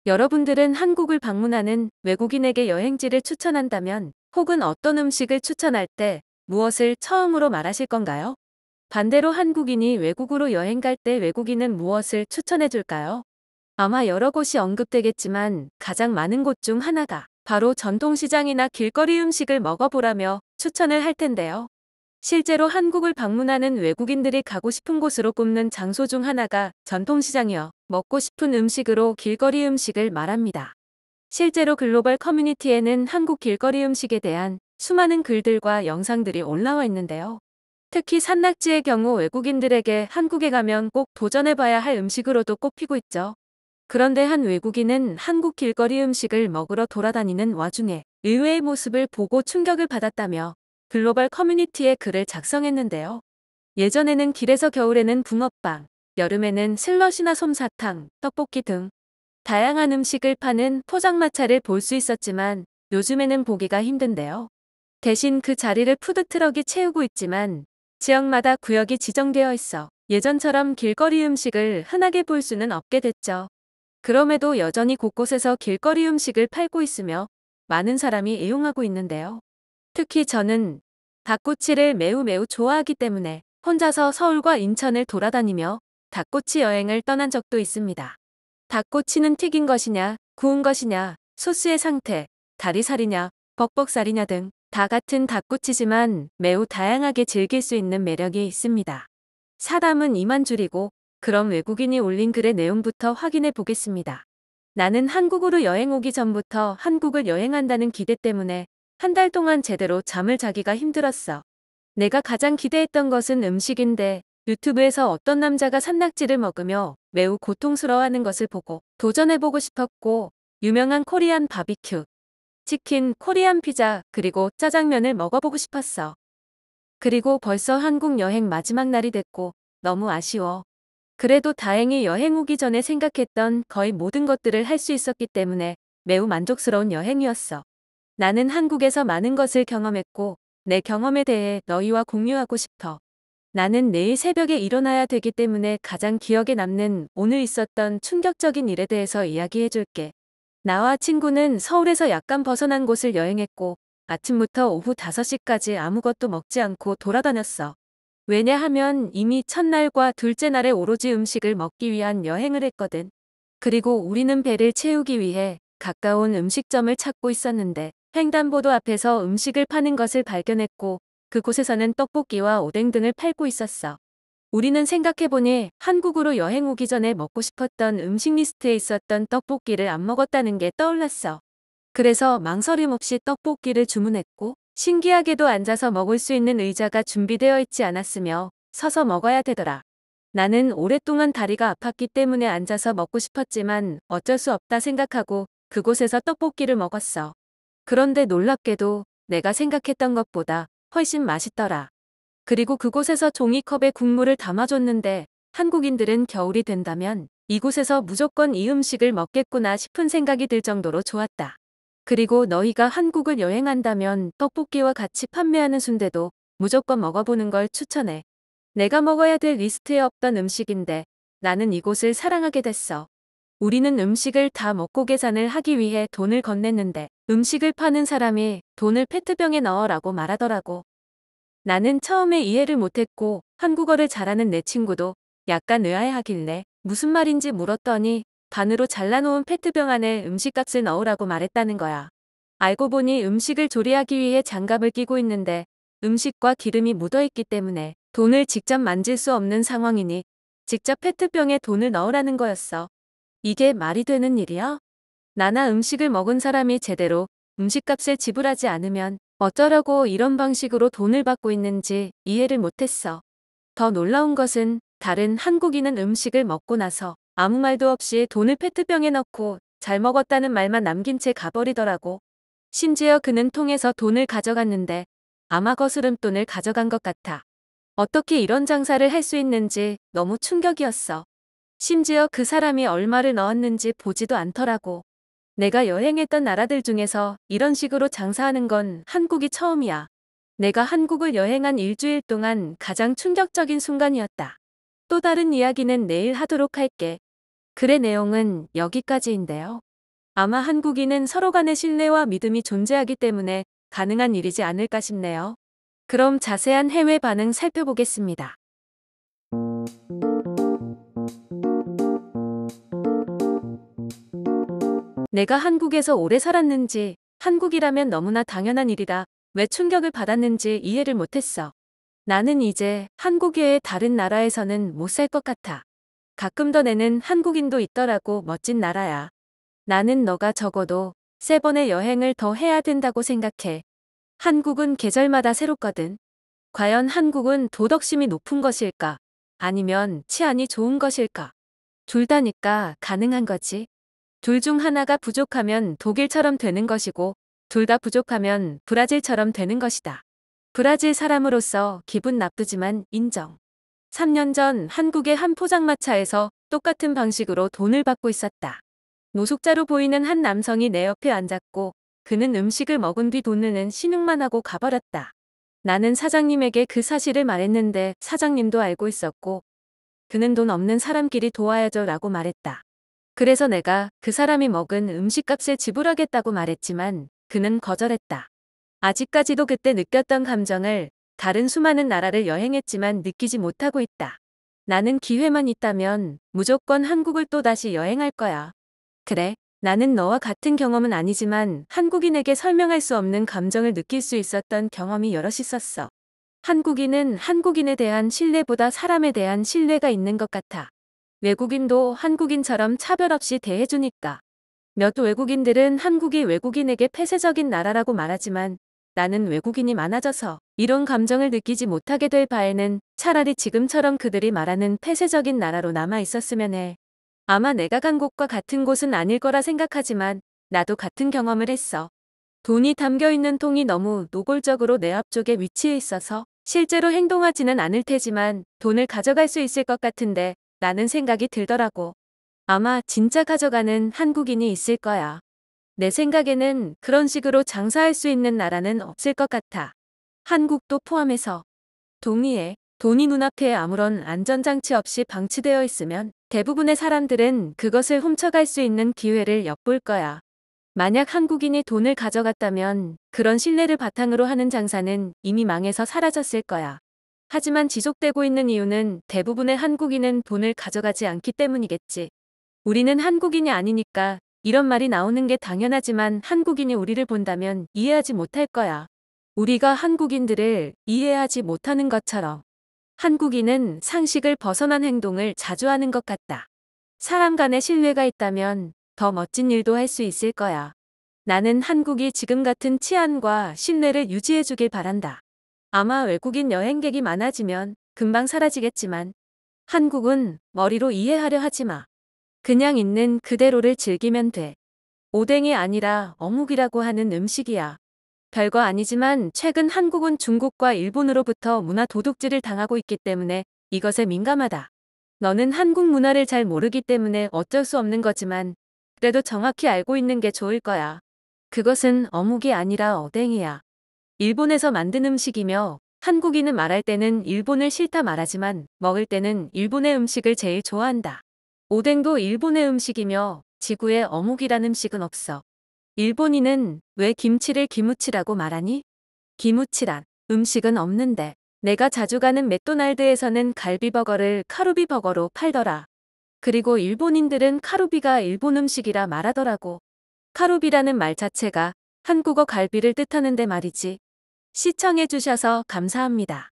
여러분들은 한국을 방문하는 외국인에게 여행지를 추천한다면 혹은 어떤 음식을 추천할 때 무엇을 처음으로 말하실 건가요? 반대로 한국인이 외국으로 여행 갈 때 외국인은 무엇을 추천해 줄까요? 아마 여러 곳이 언급되겠지만 가장 많은 곳 중 하나가 바로 전통시장이나 길거리 음식을 먹어보라며 추천을 할 텐데요. 실제로 한국을 방문하는 외국인들이 가고 싶은 곳으로 꼽는 장소 중 하나가 전통시장이어 먹고 싶은 음식으로 길거리 음식을 말합니다. 실제로 글로벌 커뮤니티에는 한국 길거리 음식에 대한 수많은 글들과 영상들이 올라와 있는데요. 특히 산낙지의 경우 외국인들에게 한국에 가면 꼭 도전해봐야 할 음식으로도 꼽히고 있죠. 그런데 한 외국인은 한국 길거리 음식을 먹으러 돌아다니는 와중에 의외의 모습을 보고 충격을 받았다며 글로벌 커뮤니티에 글을 작성했는데요. 예전에는 길에서 겨울에는 붕어빵, 여름에는 슬러시나 솜사탕, 떡볶이 등 다양한 음식을 파는 포장마차를 볼 수 있었지만 요즘에는 보기가 힘든데요. 대신 그 자리를 푸드트럭이 채우고 있지만 지역마다 구역이 지정되어 있어 예전처럼 길거리 음식을 흔하게 볼 수는 없게 됐죠. 그럼에도 여전히 곳곳에서 길거리 음식을 팔고 있으며 많은 사람이 애용하고 있는데요. 특히 저는 닭꼬치를 매우 좋아하기 때문에 혼자서 서울과 인천을 돌아다니며 닭꼬치 여행을 떠난 적도 있습니다. 닭꼬치는 튀긴 것이냐, 구운 것이냐, 소스의 상태, 다리살이냐, 벅벅살이냐 등 다 같은 닭꼬치지만 매우 다양하게 즐길 수 있는 매력이 있습니다. 사람은 이만 줄이고 그럼 외국인이 올린 글의 내용부터 확인해 보겠습니다. 나는 한국으로 여행 오기 전부터 한국을 여행한다는 기대 때문에 한 달 동안 제대로 잠을 자기가 힘들었어. 내가 가장 기대했던 것은 음식인데 유튜브에서 어떤 남자가 산낙지를 먹으며 매우 고통스러워하는 것을 보고 도전해보고 싶었고 유명한 코리안 바비큐, 치킨, 코리안 피자, 그리고 짜장면을 먹어보고 싶었어. 그리고 벌써 한국 여행 마지막 날이 됐고 너무 아쉬워. 그래도 다행히 여행 오기 전에 생각했던 거의 모든 것들을 할 수 있었기 때문에 매우 만족스러운 여행이었어. 나는 한국에서 많은 것을 경험했고 내 경험에 대해 너희와 공유하고 싶어. 나는 내일 새벽에 일어나야 되기 때문에 가장 기억에 남는 오늘 있었던 충격적인 일에 대해서 이야기해 줄게. 나와 친구는 서울에서 약간 벗어난 곳을 여행했고 아침부터 오후 5시까지 아무것도 먹지 않고 돌아다녔어. 왜냐하면 이미 첫날과 둘째 날에 오로지 음식을 먹기 위한 여행을 했거든. 그리고 우리는 배를 채우기 위해 가까운 음식점을 찾고 있었는데 횡단보도 앞에서 음식을 파는 것을 발견했고 그곳에서는 떡볶이와 오뎅 등을 팔고 있었어. 우리는 생각해보니 한국으로 여행 오기 전에 먹고 싶었던 음식 리스트에 있었던 떡볶이를 안 먹었다는 게 떠올랐어. 그래서 망설임 없이 떡볶이를 주문했고 신기하게도 앉아서 먹을 수 있는 의자가 준비되어 있지 않았으며 서서 먹어야 되더라. 나는 오랫동안 다리가 아팠기 때문에 앉아서 먹고 싶었지만 어쩔 수 없다 생각하고 그곳에서 떡볶이를 먹었어. 그런데 놀랍게도 내가 생각했던 것보다 훨씬 맛있더라. 그리고 그곳에서 종이컵에 국물을 담아줬는데 한국인들은 겨울이 된다면 이곳에서 무조건 이 음식을 먹겠구나 싶은 생각이 들 정도로 좋았다. 그리고 너희가 한국을 여행한다면 떡볶이와 같이 판매하는 순대도 무조건 먹어보는 걸 추천해. 내가 먹어야 될 리스트에 없던 음식인데 나는 이곳을 사랑하게 됐어. 우리는 음식을 다 먹고 계산을 하기 위해 돈을 건넸는데 음식을 파는 사람이 돈을 페트병에 넣어라고 말하더라고. 나는 처음에 이해를 못했고 한국어를 잘하는 내 친구도 약간 의아해하길래 무슨 말인지 물었더니 반으로 잘라놓은 페트병 안에 음식값을 넣으라고 말했다는 거야. 알고 보니 음식을 조리하기 위해 장갑을 끼고 있는데 음식과 기름이 묻어있기 때문에 돈을 직접 만질 수 없는 상황이니 직접 페트병에 돈을 넣으라는 거였어. 이게 말이 되는 일이야? 나나 음식을 먹은 사람이 제대로 음식값을 지불하지 않으면 어쩌려고 이런 방식으로 돈을 받고 있는지 이해를 못했어. 더 놀라운 것은 다른 한국인은 음식을 먹고 나서 아무 말도 없이 돈을 페트병에 넣고 잘 먹었다는 말만 남긴 채 가버리더라고. 심지어 그는 통에서 돈을 가져갔는데 아마 거스름돈을 가져간 것 같아. 어떻게 이런 장사를 할 수 있는지 너무 충격이었어. 심지어 그 사람이 얼마를 넣었는지 보지도 않더라고. 내가 여행했던 나라들 중에서 이런 식으로 장사하는 건 한국이 처음이야. 내가 한국을 여행한 일주일 동안 가장 충격적인 순간이었다. 또 다른 이야기는 내일 하도록 할게. 글의 내용은 여기까지인데요. 아마 한국인은 서로 간의 신뢰와 믿음이 존재하기 때문에 가능한 일이지 않을까 싶네요. 그럼 자세한 해외 반응 살펴보겠습니다. 내가 한국에서 오래 살았는지, 한국이라면 너무나 당연한 일이라 왜 충격을 받았는지 이해를 못했어. 나는 이제 한국 외의 다른 나라에서는 못 살 것 같아. 가끔 더 내는 한국인도 있더라고. 멋진 나라야. 나는 너가 적어도 3번의 여행을 더 해야 된다고 생각해. 한국은 계절마다 새롭거든. 과연 한국은 도덕심이 높은 것일까? 아니면 치안이 좋은 것일까? 둘 다니까 가능한 거지. 둘 중 하나가 부족하면 독일처럼 되는 것이고, 둘 다 부족하면 브라질처럼 되는 것이다. 브라질 사람으로서 기분 나쁘지만 인정. 3년 전 한국의 한 포장마차에서 똑같은 방식으로 돈을 받고 있었다. 노숙자로 보이는 한 남성이 내 옆에 앉았고, 그는 음식을 먹은 뒤 돈을 신용만 하고 가버렸다. 나는 사장님에게 그 사실을 말했는데 사장님도 알고 있었고, 그는 돈 없는 사람끼리 도와야죠 라고 말했다. 그래서 내가 그 사람이 먹은 음식값을 지불하겠다고 말했지만 그는 거절했다. 아직까지도 그때 느꼈던 감정을 다른 수많은 나라를 여행했지만 느끼지 못하고 있다. 나는 기회만 있다면 무조건 한국을 또다시 여행할 거야. 그래, 나는 너와 같은 경험은 아니지만 한국인에게 설명할 수 없는 감정을 느낄 수 있었던 경험이 여럿 있었어. 한국인은 한국인에 대한 신뢰보다 사람에 대한 신뢰가 있는 것 같아. 외국인도 한국인처럼 차별 없이 대해주니까. 몇 외국인들은 한국이 외국인에게 폐쇄적인 나라라고 말하지만 나는 외국인이 많아져서 이런 감정을 느끼지 못하게 될 바에는 차라리 지금처럼 그들이 말하는 폐쇄적인 나라로 남아 있었으면 해. 아마 내가 간 곳과 같은 곳은 아닐 거라 생각하지만 나도 같은 경험을 했어. 돈이 담겨 있는 통이 너무 노골적으로 내 앞쪽에 위치해 있어서 실제로 행동하지는 않을 테지만 돈을 가져갈 수 있을 것 같은데 라는 생각이 들더라고. 아마 진짜 가져가는 한국인이 있을 거야. 내 생각에는 그런 식으로 장사할 수 있는 나라는 없을 것 같아. 한국도 포함해서. 동의해. 돈이 눈앞에 아무런 안전장치 없이 방치되어 있으면 대부분의 사람들은 그것을 훔쳐갈 수 있는 기회를 엿볼 거야. 만약 한국인이 돈을 가져갔다면 그런 신뢰를 바탕으로 하는 장사는 이미 망해서 사라졌을 거야. 하지만 지속되고 있는 이유는 대부분의 한국인은 돈을 가져가지 않기 때문이겠지. 우리는 한국인이 아니니까 이런 말이 나오는 게 당연하지만 한국인이 우리를 본다면 이해하지 못할 거야. 우리가 한국인들을 이해하지 못하는 것처럼 한국인은 상식을 벗어난 행동을 자주 하는 것 같다. 사람 간의 신뢰가 있다면 더 멋진 일도 할 수 있을 거야. 나는 한국이 지금 같은 치안과 신뢰를 유지해 주길 바란다. 아마 외국인 여행객이 많아지면 금방 사라지겠지만 한국은 머리로 이해하려 하지 마. 그냥 있는 그대로를 즐기면 돼. 오뎅이 아니라 어묵이라고 하는 음식이야. 별거 아니지만 최근 한국은 중국과 일본으로부터 문화 도둑질을 당하고 있기 때문에 이것에 민감하다. 너는 한국 문화를 잘 모르기 때문에 어쩔 수 없는 거지만 그래도 정확히 알고 있는 게 좋을 거야. 그것은 어묵이 아니라 어댕이야. 일본에서 만든 음식이며 한국인은 말할 때는 일본을 싫다 말하지만 먹을 때는 일본의 음식을 제일 좋아한다. 오뎅도 일본의 음식이며 지구에 어묵이란 음식은 없어. 일본인은 왜 김치를 기무치라고 말하니? 기무치란 음식은 없는데. 내가 자주 가는 맥도날드에서는 갈비버거를 카루비버거로 팔더라. 그리고 일본인들은 카루비가 일본 음식이라 말하더라고. 카루비라는 말 자체가 한국어 갈비를 뜻하는데 말이지. 시청해주셔서 감사합니다.